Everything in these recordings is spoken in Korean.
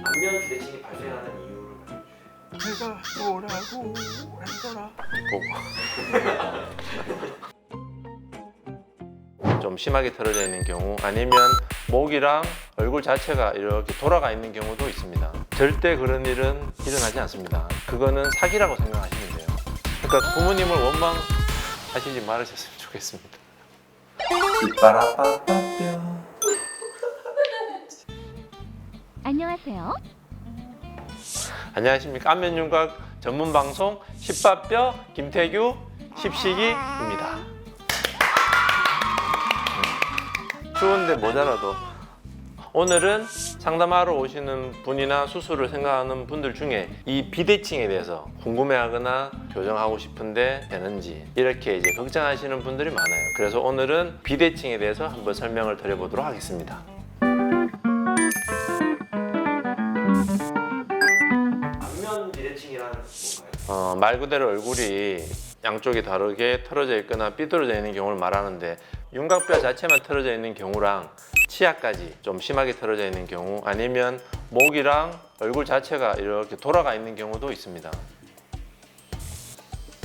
안면 비대칭이 발생하는 이유를 내가 뭐라고 했더라. 좀 심하게 틀어져 있는 경우, 아니면 목이랑 얼굴 자체가 이렇게 돌아가 있는 경우도 있습니다. 절대 그런 일은 일어나지 않습니다. 그거는 사기라고 생각하시면 돼요. 그러니까 부모님을 원망하시지 말으셨으면 좋겠습니다. 삐빠라빠빠뿅. 안녕하세요. 안녕하십니까. 안면윤곽 전문 방송 십바뼈 김태규 십식이입니다. 추운데 모자라도 오늘은 상담하러 오시는 분이나 수술을 생각하는 분들 중에 이 비대칭에 대해서 궁금해하거나 교정하고 싶은데 되는지 이렇게 이제 걱정하시는 분들이 많아요. 그래서 오늘은 비대칭에 대해서 한번 설명을 드려보도록 하겠습니다. 안면 비대칭이라는 뭔가요? 말 그대로 얼굴이 양쪽이 다르게 틀어져 있거나 삐뚤어져 있는 경우를 말하는데, 윤곽뼈 자체만 틀어져 있는 경우랑 치아까지 좀 심하게 틀어져 있는 경우, 아니면 목이랑 얼굴 자체가 이렇게 돌아가 있는 경우도 있습니다.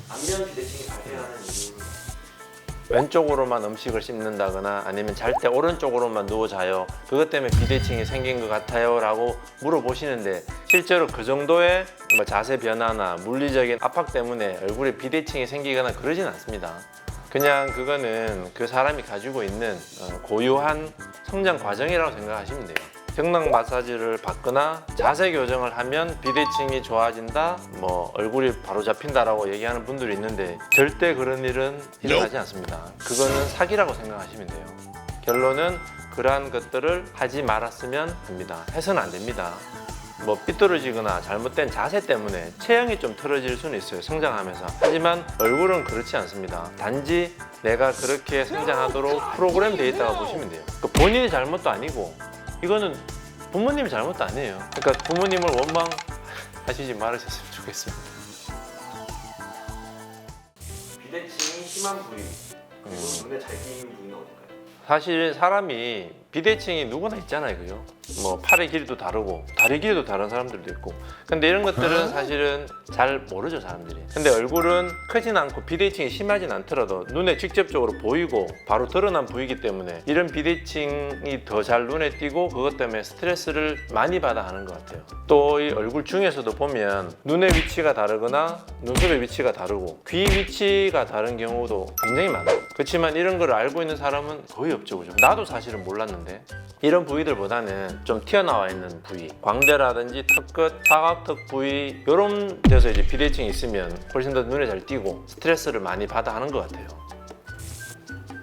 안면 비대칭이 발생하는 이유를 왼쪽으로만 음식을 씹는다거나 아니면 잘 때 오른쪽으로만 누워 자요, 그것 때문에 비대칭이 생긴 것 같아요 라고 물어보시는데, 실제로 그 정도의 자세 변화나 물리적인 압박 때문에 얼굴에 비대칭이 생기거나 그러진 않습니다. 그냥 그거는 그 사람이 가지고 있는 고유한 성장 과정이라고 생각하시면 돼요. 경락 마사지를 받거나 자세 교정을 하면 비대칭이 좋아진다, 얼굴이 바로 잡힌다라고 얘기하는 분들이 있는데 절대 그런 일은 일어나지 않습니다. 그거는 사기라고 생각하시면 돼요. 결론은 그러한 것들을 하지 말았으면 합니다. 해서는 안 됩니다. 삐뚤어지거나 잘못된 자세 때문에 체형이 좀 틀어질 수는 있어요, 성장하면서. 하지만 얼굴은 그렇지 않습니다. 단지 내가 그렇게 성장하도록 프로그램 되어 있다고 보시면 돼요. 본인의 잘못도 아니고 이거는 부모님의 잘못도 아니에요. 그러니까 부모님을 원망하시지 말으셨으면 좋겠습니다. 비대칭이 심한 부위 그리고 눈에 잘 띄는 부위는 어딜까요? 사실 사람이 비대칭이 누구나 있잖아요, 그죠? 팔의 길이도 다르고 다리 길이도 다른 사람들도 있고. 근데 이런 것들은 사실은 잘 모르죠, 사람들이. 근데 얼굴은 크진 않고 비대칭이 심하진 않더라도 눈에 직접적으로 보이고 바로 드러난 부위이기 때문에 이런 비대칭이 더 잘 눈에 띄고 그것 때문에 스트레스를 많이 받아 하는 것 같아요. 또 이 얼굴 중에서도 보면 눈의 위치가 다르거나 눈썹의 위치가 다르고 귀 위치가 다른 경우도 굉장히 많아요. 그렇지만 이런 걸 알고 있는 사람은 거의 없죠, 그죠? 나도 사실은 몰랐는데 이런 부위들보다는 좀 튀어나와 있는 부위, 광대라든지 턱끝, 사각턱 부위, 이런 데서 이제 비대칭이 있으면 훨씬 더 눈에 잘 띄고 스트레스를 많이 받아 하는 것 같아요.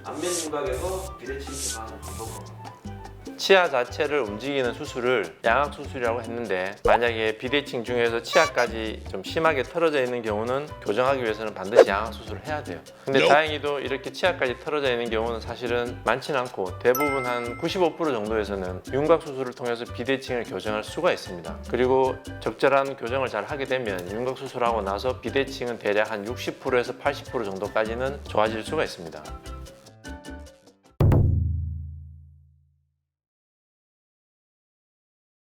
안면 윤곽에서 비대칭이 예방하는 방법은 치아 자체를 움직이는 수술을 양악 수술이라고 했는데, 만약에 비대칭 중에서 치아까지 좀 심하게 틀어져 있는 경우는 교정하기 위해서는 반드시 양악 수술을 해야 돼요. 근데 다행히도 이렇게 치아까지 틀어져 있는 경우는 사실은 많지는 않고 대부분 한 95% 정도에서는 윤곽 수술을 통해서 비대칭을 교정할 수가 있습니다. 그리고 적절한 교정을 잘 하게 되면 윤곽 수술하고 나서 비대칭은 대략 한 60%에서 80% 정도까지는 좋아질 수가 있습니다.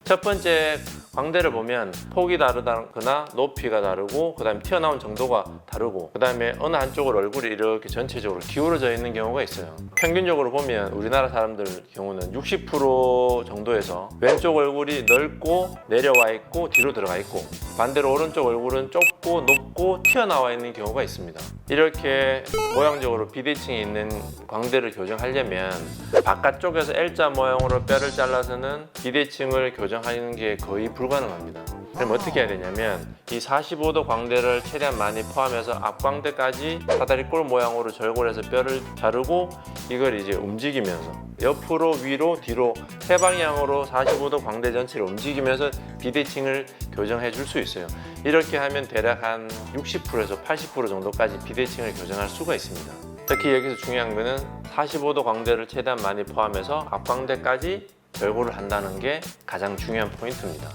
첫 번째, 광대를 보면 폭이 다르거나 높이가 다르고 그 다음에 튀어나온 정도가 다르고 그 다음에 어느 한쪽으로 얼굴이 이렇게 전체적으로 기울어져 있는 경우가 있어요. 평균적으로 보면 우리나라 사람들 경우는 60% 정도에서 왼쪽 얼굴이 넓고 내려와 있고 뒤로 들어가 있고, 반대로 오른쪽 얼굴은 좁고 높고 튀어나와 있는 경우가 있습니다. 이렇게 모양적으로 비대칭이 있는 광대를 교정하려면 바깥쪽에서 L자 모양으로 뼈를 잘라서는 비대칭을 교정하는 게 거의 불가능합니다. 그럼 어떻게 해야 되냐면 이 45도 광대를 최대한 많이 포함해서 앞광대까지 사다리꼴 모양으로 절골해서 뼈를 자르고 이걸 이제 움직이면서 옆으로 위로 뒤로 세 방향으로 45도 광대 전체를 움직이면서 비대칭을 교정해 줄 수 있어요. 이렇게 하면 대략 한 60%에서 80% 정도까지 비대칭을 교정할 수가 있습니다. 특히 여기서 중요한 거는 45도 광대를 최대한 많이 포함해서 앞광대까지 절골을 한다는 게 가장 중요한 포인트입니다.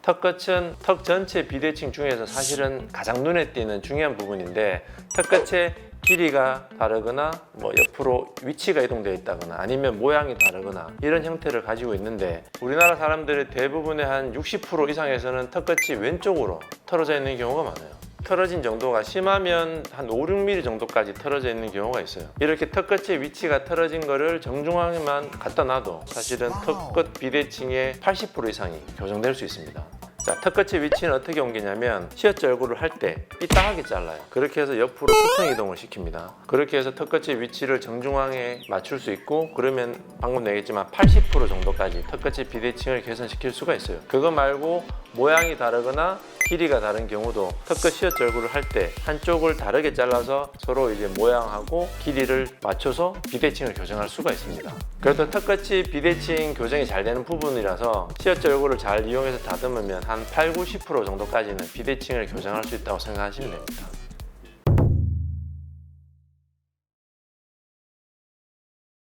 턱끝은 턱 전체 비대칭 중에서 사실은 가장 눈에 띄는 중요한 부분인데, 턱끝의 길이가 다르거나 뭐 옆으로 위치가 이동되어 있다거나 아니면 모양이 다르거나 이런 형태를 가지고 있는데 우리나라 사람들의 대부분의 한 60% 이상에서는 턱끝이 왼쪽으로 털어져 있는 경우가 많아요. 틀어진 정도가 심하면 한 5, 6mm 정도까지 틀어져 있는 경우가 있어요. 이렇게 턱끝의 위치가 틀어진 거를 정중앙에만 갖다 놔도 사실은 턱끝 비대칭의 80% 이상이 교정될 수 있습니다. 자, 턱끝의 위치는 어떻게 옮기냐면 시어치 얼굴을 할 때 삐딱하게 잘라요. 그렇게 해서 옆으로 수평 이동을 시킵니다. 그렇게 해서 턱끝의 위치를 정중앙에 맞출 수 있고 그러면 방금 얘기했지만 80% 정도까지 턱끝의 비대칭을 개선시킬 수가 있어요. 그거 말고 모양이 다르거나 길이가 다른 경우도 턱끝 시어치 얼굴을 할 때 한쪽을 다르게 잘라서 서로 이제 모양하고 길이를 맞춰서 비대칭을 교정할 수가 있습니다. 그래도 턱끝이 비대칭 교정이 잘 되는 부분이라서 시어치 얼굴을 잘 이용해서 다듬으면 한 8, 90% 정도까지는 비대칭을 교정할 수 있다고 생각하시면 됩니다.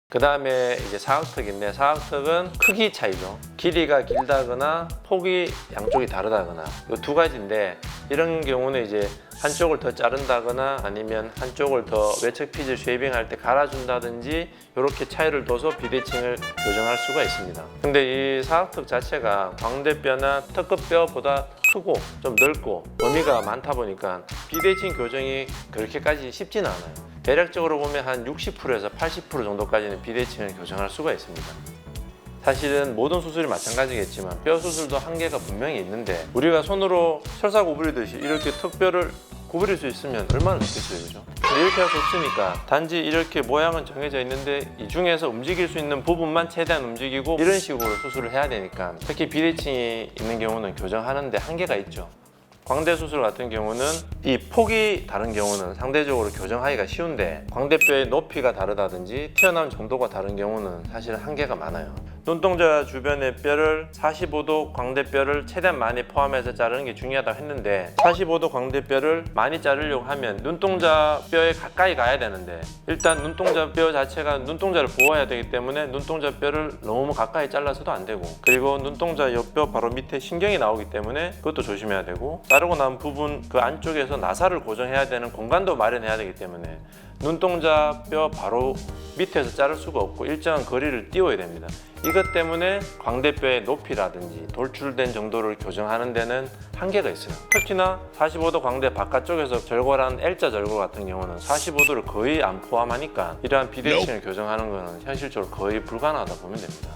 그 다음에 이제 사각턱인데 사각턱은 크기 차이죠. 길이가 길다거나 폭이 양쪽이 다르다거나 이 두 가지인데 이런 경우는 이제 한쪽을 더 자른다거나 아니면 한쪽을 더 외척 피즈 쉐이빙 할 때 갈아준다든지 이렇게 차이를 둬서 비대칭을 교정할 수가 있습니다. 근데 이 사각턱 자체가 광대뼈나 턱끝뼈보다 크고 좀 넓고 범위가 많다 보니까 비대칭 교정이 그렇게까지 쉽지는 않아요. 대략적으로 보면 한 60%에서 80% 정도까지는 비대칭을 교정할 수가 있습니다. 사실은 모든 수술이 마찬가지겠지만 뼈 수술도 한계가 분명히 있는데 우리가 손으로 철사 구부리듯이 이렇게 턱뼈를 구부릴 수 있으면 얼마나 좋겠어요, 그죠? 근데 이렇게 할 수 없으니까 단지 이렇게 모양은 정해져 있는데 이 중에서 움직일 수 있는 부분만 최대한 움직이고 이런 식으로 수술을 해야 되니까 특히 비대칭이 있는 경우는 교정하는데 한계가 있죠. 광대 수술 같은 경우는 이 폭이 다른 경우는 상대적으로 교정하기가 쉬운데 광대뼈의 높이가 다르다든지 튀어나온 정도가 다른 경우는 사실은 한계가 많아요. 눈동자 주변의 뼈를 45도 광대뼈를 최대한 많이 포함해서 자르는 게 중요하다고 했는데 45도 광대뼈를 많이 자르려고 하면 눈동자 뼈에 가까이 가야 되는데 일단 눈동자 뼈 자체가 눈동자를 보호해야 되기 때문에 눈동자 뼈를 너무 가까이 잘라서도 안 되고 그리고 눈동자 옆뼈 바로 밑에 신경이 나오기 때문에 그것도 조심해야 되고 자르고 난 부분 그 안쪽에서 나사를 고정해야 되는 공간도 마련해야 되기 때문에 눈동자 뼈 바로 밑에서 자를 수가 없고 일정한 거리를 띄워야 됩니다. 이것 때문에 광대뼈의 높이라든지 돌출된 정도를 교정하는 데는 한계가 있어요. 특히나 45도 광대 바깥쪽에서 절골한 L자 절골 같은 경우는 45도를 거의 안 포함하니까 이러한 비대칭을 교정하는 것은 현실적으로 거의 불가능하다 보면 됩니다.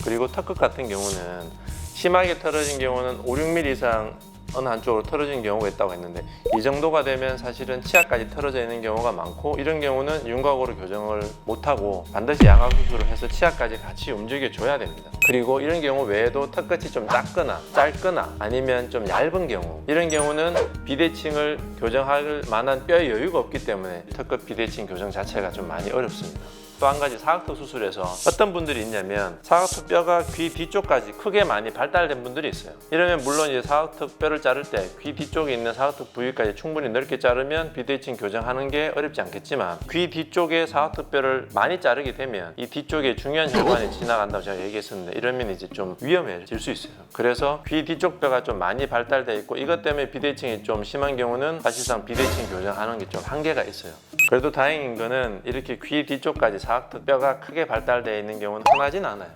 그리고 턱끝 같은 경우는 심하게 털어진 경우는 5, 6mm 이상 어느 한쪽으로 털어진 경우가 있다고 했는데 이 정도가 되면 사실은 치아까지 털어져 있는 경우가 많고 이런 경우는 윤곽으로 교정을 못하고 반드시 양악 수술을 해서 치아까지 같이 움직여 줘야 됩니다. 그리고 이런 경우 외에도 턱끝이 좀 작거나 짧거나 아니면 좀 얇은 경우 이런 경우는 비대칭을 교정할 만한 뼈의 여유가 없기 때문에 턱끝 비대칭 교정 자체가 좀 많이 어렵습니다. 또 한 가지 사각턱 수술에서 어떤 분들이 있냐면 사각턱 뼈가 귀 뒤쪽까지 크게 많이 발달된 분들이 있어요. 이러면 물론 이제 사각턱 뼈를 자를 때 귀 뒤쪽에 있는 사각턱 부위까지 충분히 넓게 자르면 비대칭 교정하는 게 어렵지 않겠지만 귀 뒤쪽에 사각턱 뼈를 많이 자르게 되면 이 뒤쪽에 중요한 혈관이 지나간다고 제가 얘기했었는데 이러면 이제 좀 위험해질 수 있어요. 그래서 귀 뒤쪽 뼈가 좀 많이 발달돼 있고 이것 때문에 비대칭이 좀 심한 경우는 사실상 비대칭 교정하는 게 좀 한계가 있어요. 그래도 다행인 거는 이렇게 귀 뒤쪽까지 사각턱 뼈가 크게 발달되어 있는 경우는 흔하진 않아요.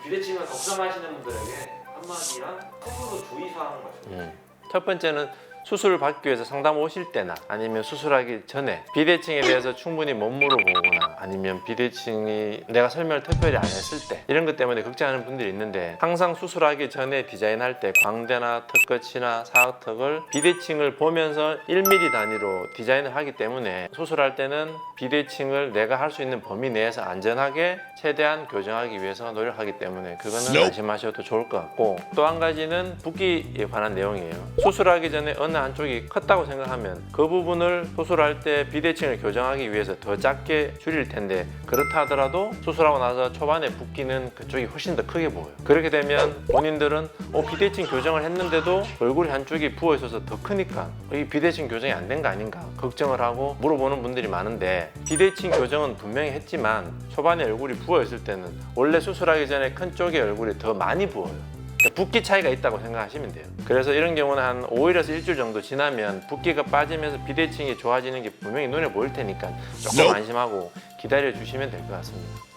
비대칭을 걱정하시는 분들에게 한마디랑 앞으로 주의사항 말씀. 첫 번째는 수술을 받기 위해서 상담 오실 때나 아니면 수술하기 전에 비대칭에 대해서 충분히 못 물어보거나 아니면 비대칭이 내가 설명을 특별히 안 했을 때 이런 것 때문에 걱정하는 분들이 있는데 항상 수술하기 전에 디자인할 때 광대나 턱끝이나 사각턱을 비대칭을 보면서 1mm 단위로 디자인을 하기 때문에 수술할 때는 비대칭을 내가 할 수 있는 범위 내에서 안전하게 최대한 교정하기 위해서 노력하기 때문에 그거는 안심하셔도 좋을 것 같고 또 한 가지는 붓기에 관한 내용이에요. 수술하기 전에 어느 한쪽이 컸다고 생각하면 그 부분을 수술할 때 비대칭을 교정하기 위해서 더 작게 줄일 텐데 그렇다 하더라도 수술하고 나서 초반에 붓기는 그쪽이 훨씬 더 크게 보여요. 그렇게 되면 본인들은 비대칭 교정을 했는데도 얼굴이 한쪽이 부어 있어서 더 크니까 이 비대칭 교정이 안 된 거 아닌가 걱정을 하고 물어보는 분들이 많은데 비대칭 교정은 분명히 했지만 초반에 얼굴이 부어 있을 때는 원래 수술하기 전에 큰 쪽의 얼굴이 더 많이 부어요. 붓기 차이가 있다고 생각하시면 돼요. 그래서 이런 경우는 한 5일에서 일주일 정도 지나면 붓기가 빠지면서 비대칭이 좋아지는 게 분명히 눈에 보일 테니까 조금 안심하고 기다려 주시면 될 것 같습니다.